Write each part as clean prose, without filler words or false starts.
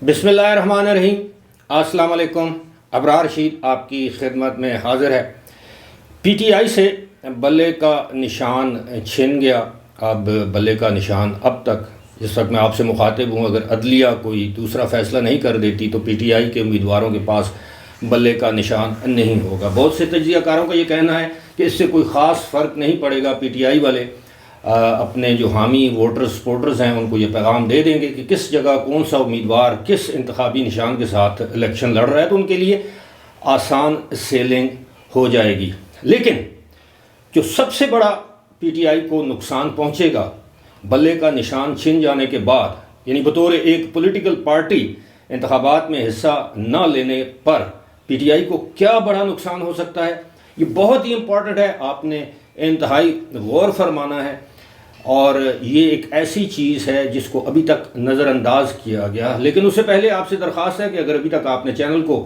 بسم اللہ الرحمن الرحیم۔ السلام علیکم۔ ابرار رشید آپ کی خدمت میں حاضر ہے۔ پی ٹی آئی سے بلے کا نشان چھن گیا۔ اب بلے کا نشان اب تک جس وقت میں آپ سے مخاطب ہوں، اگر عدلیہ کوئی دوسرا فیصلہ نہیں کر دیتی تو پی ٹی آئی کے امیدواروں کے پاس بلے کا نشان نہیں ہوگا۔ بہت سے تجزیہ کاروں کا یہ کہنا ہے کہ اس سے کوئی خاص فرق نہیں پڑے گا۔ پی ٹی آئی والے اپنے جو حامی ووٹرز سپورٹرز ہیں ان کو یہ پیغام دے دیں گے کہ کس جگہ کون سا امیدوار کس انتخابی نشان کے ساتھ الیکشن لڑ رہا ہے، تو ان کے لیے آسان سیلنگ ہو جائے گی۔ لیکن جو سب سے بڑا پی ٹی آئی کو نقصان پہنچے گا بلے کا نشان چھن جانے کے بعد، یعنی بطور ایک پولیٹیکل پارٹی انتخابات میں حصہ نہ لینے پر پی ٹی آئی کو کیا بڑا نقصان ہو سکتا ہے، یہ بہت ہی امپورٹنٹ ہے۔ آپ نے انتہائی غور فرمانا ہے، اور یہ ایک ایسی چیز ہے جس کو ابھی تک نظر انداز کیا گیا۔ لیکن اس سے پہلے آپ سے درخواست ہے کہ اگر ابھی تک آپ نے چینل کو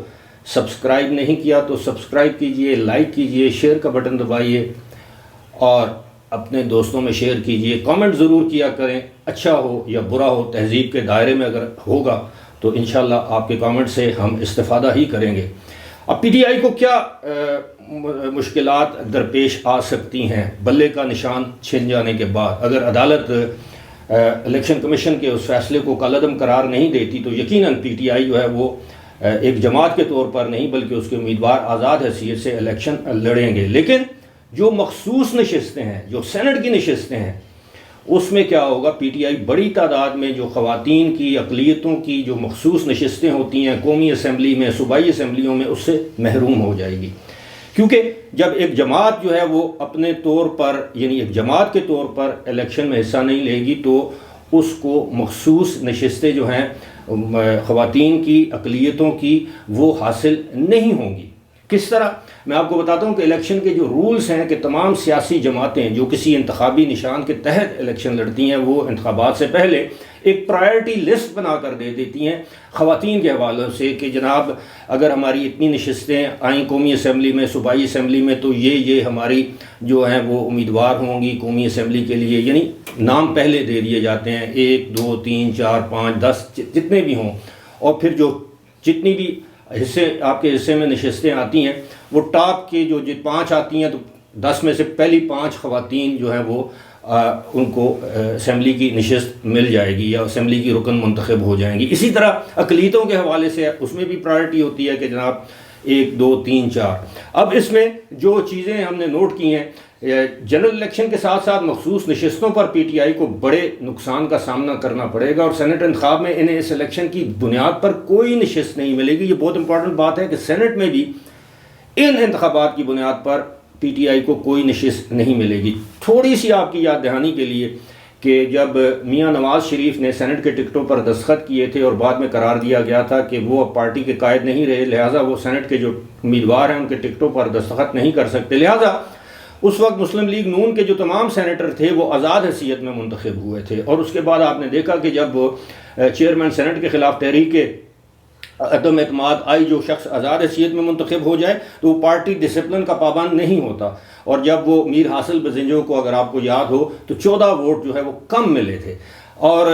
سبسکرائب نہیں کیا تو سبسکرائب کیجئے، لائک کیجئے، شیئر کا بٹن دبائیے اور اپنے دوستوں میں شیئر کیجئے۔ کامنٹ ضرور کیا کریں، اچھا ہو یا برا ہو، تہذیب کے دائرے میں اگر ہوگا تو انشاءاللہ آپ کے کامنٹ سے ہم استفادہ ہی کریں گے۔ اب پی ٹی آئی کو کیا مشکلات درپیش آ سکتی ہیں بلے کا نشان چھن جانے کے بعد؟ اگر عدالت الیکشن کمیشن کے اس فیصلے کو کالعدم قرار نہیں دیتی تو یقیناً پی ٹی آئی جو ہے وہ ایک جماعت کے طور پر نہیں بلکہ اس کے امیدوار آزاد حیثیت سے الیکشن لڑیں گے۔ لیکن جو مخصوص نشستیں ہیں، جو سینٹ کی نشستیں ہیں، اس میں کیا ہوگا؟ پی ٹی آئی بڑی تعداد میں جو خواتین کی اقلیتوں کی جو مخصوص نشستیں ہوتی ہیں قومی اسمبلی میں، صوبائی اسمبلیوں میں، اس سے محروم ہو جائے گی۔ کیونکہ جب ایک جماعت جو ہے وہ اپنے طور پر، یعنی ایک جماعت کے طور پر الیکشن میں حصہ نہیں لے گی تو اس کو مخصوص نشستیں جو ہیں خواتین کی اقلیتوں کی وہ حاصل نہیں ہوں گی۔ کس طرح؟ میں آپ کو بتاتا ہوں کہ الیکشن کے جو رولز ہیں کہ تمام سیاسی جماعتیں جو کسی انتخابی نشان کے تحت الیکشن لڑتی ہیں وہ انتخابات سے پہلے ایک پرائرٹی لسٹ بنا کر دے دیتی ہیں خواتین کے حوالے سے کہ جناب اگر ہماری اتنی نشستیں آئیں قومی اسمبلی میں، صوبائی اسمبلی میں، تو یہ ہماری جو ہیں وہ امیدوار ہوں گی قومی اسمبلی کے لیے۔ یعنی نام پہلے دے دیے جاتے ہیں، 1 2 3 4 5 10 جتنے بھی ہوں، اور پھر جو جتنی بھی حصے آپ کے حصے میں نشستیں آتی ہیں وہ ٹاپ کے جو 5 آتی ہیں تو 10 میں سے پہلی 5 خواتین جو ہیں وہ ان کو اسمبلی کی نشست مل جائے گی یا اسمبلی کی رکن منتخب ہو جائیں گی۔ اسی طرح اقلیتوں کے حوالے سے اس میں بھی پرائرٹی ہوتی ہے کہ جناب 1 2 3 4۔ اب اس میں جو چیزیں ہم نے نوٹ کی ہیں، جنرل الیکشن کے ساتھ ساتھ مخصوص نشستوں پر پی ٹی آئی کو بڑے نقصان کا سامنا کرنا پڑے گا، اور سینٹ انتخاب میں انہیں اس الیکشن کی بنیاد پر کوئی نشست نہیں ملے گی۔ یہ بہت امپورٹنٹ بات ہے کہ سینٹ میں بھی ان انتخابات کی بنیاد پر پی ٹی آئی کو کوئی نشست نہیں ملے گی۔ تھوڑی سی آپ کی یاد دہانی کے لیے کہ جب میاں نواز شریف نے سینٹ کے ٹکٹوں پر دستخط کیے تھے اور بعد میں قرار دیا گیا تھا کہ وہ اب پارٹی کے قائد نہیں رہے، لہٰذا وہ سینٹ کے جو امیدوار ہیں ان کے ٹکٹوں پر دستخط نہیں کر سکتے، لہٰذا اس وقت مسلم لیگ نون کے جو تمام سینیٹر تھے وہ آزاد حیثیت میں منتخب ہوئے تھے۔ اور اس کے بعد آپ نے دیکھا کہ جب چیئرمین سینٹ کے خلاف تحریک عدم اعتماد آئی، جو شخص آزاد حیثیت میں منتخب ہو جائے تو وہ پارٹی ڈسپلن کا پابند نہیں ہوتا، اور جب وہ میر حاصل بزنجو کو اگر آپ کو یاد ہو تو 14 ووٹ جو ہے وہ کم ملے تھے، اور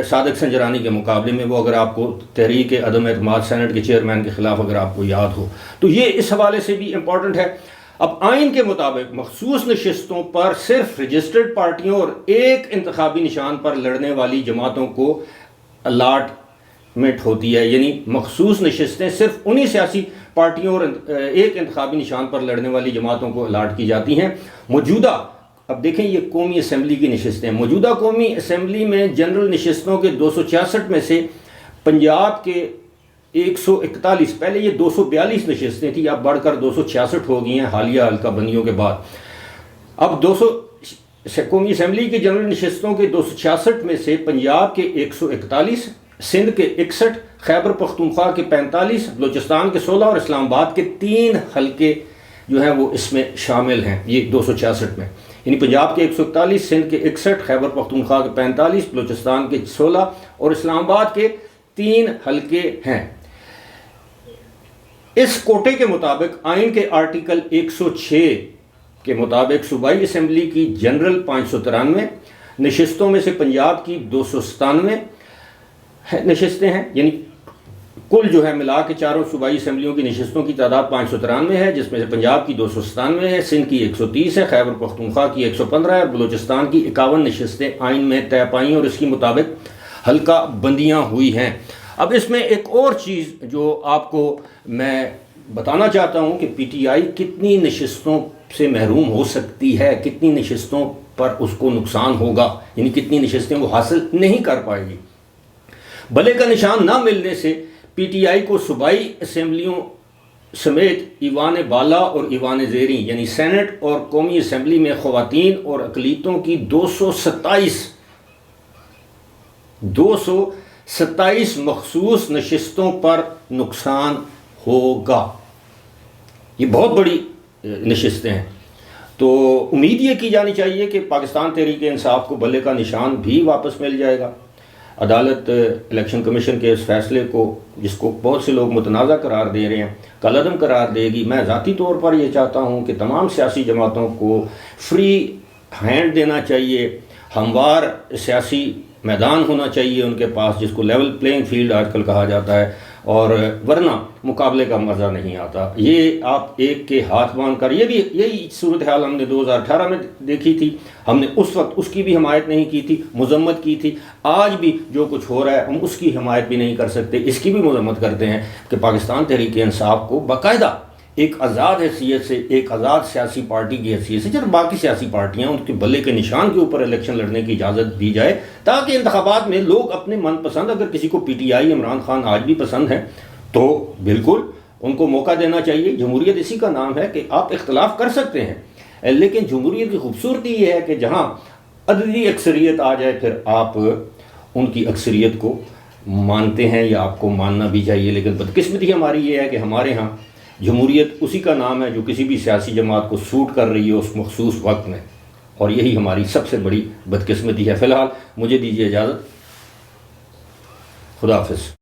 صادق سنجرانی کے مقابلے میں وہ اگر آپ کو تحریک عدم اعتماد سینٹ کے چیئرمین کے خلاف اگر آپ کو یاد ہو تو یہ اس حوالے سے بھی امپورٹنٹ ہے۔ اب آئین کے مطابق مخصوص نشستوں پر صرف رجسٹرڈ پارٹیوں اور ایک انتخابی نشان پر لڑنے والی جماعتوں کو الاٹمنٹ ہوتی ہے، یعنی مخصوص نشستیں صرف انہی سیاسی پارٹیوں اور ایک انتخابی نشان پر لڑنے والی جماعتوں کو الاٹ کی جاتی ہیں۔ موجودہ اب دیکھیں یہ قومی اسمبلی کی نشستیں، موجودہ قومی اسمبلی میں جنرل نشستوں کے 266 میں سے پنجاب کے 141، پہلے یہ 242 نشستیں تھیں، اب بڑھ کر 266 ہو گئی ہیں حالیہ حلقہ بندیوں کے بعد۔ اب 200 قومی اسمبلی کی جنرل نشستوں کے 266 میں سے پنجاب کے 141، سندھ کے 61، خیبر پختونخوا کے 45، بلوچستان کے 16 اور اسلام آباد کے 3 حلقے جو ہیں وہ اس میں شامل ہیں، یہ 266 میں، یعنی پنجاب کے 141، سندھ کے 61، خیبر پختونخوا کے 45، بلوچستان کے 16 اور اسلام آباد کے 3 حلقے ہیں۔ اس کوٹے کے مطابق آئین کے آرٹیکل 106 کے مطابق صوبائی اسمبلی کی جنرل 593 نشستوں میں سے پنجاب کی 297 نشستیں ہیں، یعنی کل جو ہے ملا کے چاروں صوبائی اسمبلیوں کی نشستوں کی تعداد 593 ہے، جس میں سے پنجاب کی 297 ہے، سندھ کی 130 ہے، خیبر پختونخوا کی 115 ہے اور بلوچستان کی 51 نشستیں آئین میں طے پائیں اور اس کی مطابق حلقہ بندیاں ہوئی ہیں۔ اب اس میں ایک اور چیز جو آپ کو میں بتانا چاہتا ہوں کہ پی ٹی آئی کتنی نشستوں سے محروم ہو سکتی ہے، کتنی نشستوں پر اس کو نقصان ہوگا، یعنی کتنی نشستیں وہ حاصل نہیں کر پائے گی۔ بلے کا نشان نہ ملنے سے پی ٹی آئی کو صوبائی اسمبلیوں سمیت ایوان بالا اور ایوان زیریں یعنی سینٹ اور قومی اسمبلی میں خواتین اور اقلیتوں کی 227 مخصوص نشستوں پر نقصان ہوگا۔ یہ بہت بڑی نشستیں ہیں، تو امید یہ کی جانی چاہیے کہ پاکستان تحریک انصاف کو بلے کا نشان بھی واپس مل جائے گا۔ عدالت الیکشن کمیشن کے اس فیصلے کو، جس کو بہت سے لوگ متنازع قرار دے رہے ہیں، کالعدم قرار دے گی۔ میں ذاتی طور پر یہ چاہتا ہوں کہ تمام سیاسی جماعتوں کو فری ہینڈ دینا چاہیے، ہموار سیاسی میدان ہونا چاہیے ان کے پاس، جس کو لیول پلینگ فیلڈ آج کل کہا جاتا ہے، اور ورنہ مقابلے کا مزہ نہیں آتا۔ یہ آپ ایک کے ہاتھ باندھ کر، یہی صورتحال ہم نے 2018 میں دیکھی تھی، ہم نے اس وقت اس کی بھی حمایت نہیں کی تھی، مذمت کی تھی۔ آج بھی جو کچھ ہو رہا ہے ہم اس کی حمایت بھی نہیں کر سکتے، اس کی بھی مذمت کرتے ہیں کہ پاکستان تحریک انصاف کو باقاعدہ ایک آزاد حیثیت سے، ایک آزاد سیاسی پارٹی کی حیثیت سے، جب باقی سیاسی پارٹیاں ان کے بلے کے نشان کے اوپر الیکشن لڑنے کی اجازت دی جائے، تاکہ انتخابات میں لوگ اپنے من پسند، اگر کسی کو P T I Imran Khan آج بھی پسند ہے تو بالکل ان کو موقع دینا چاہیے۔ جمہوریت اسی کا نام ہے کہ آپ اختلاف کر سکتے ہیں، لیکن جمہوریت کی خوبصورتی یہ ہے کہ جہاں عددی اکثریت آ جائے پھر آپ ان کی اکثریت کو مانتے ہیں، یا آپ کو ماننا بھی چاہیے۔ لیکن بدقسمتی ہماری یہ ہے کہ ہمارے ہاں جمہوریت اسی کا نام ہے جو کسی بھی سیاسی جماعت کو سوٹ کر رہی ہے اس مخصوص وقت میں، اور یہی ہماری سب سے بڑی بدقسمتی ہے۔ فی الحال مجھے دیجیے اجازت، خدا حافظ۔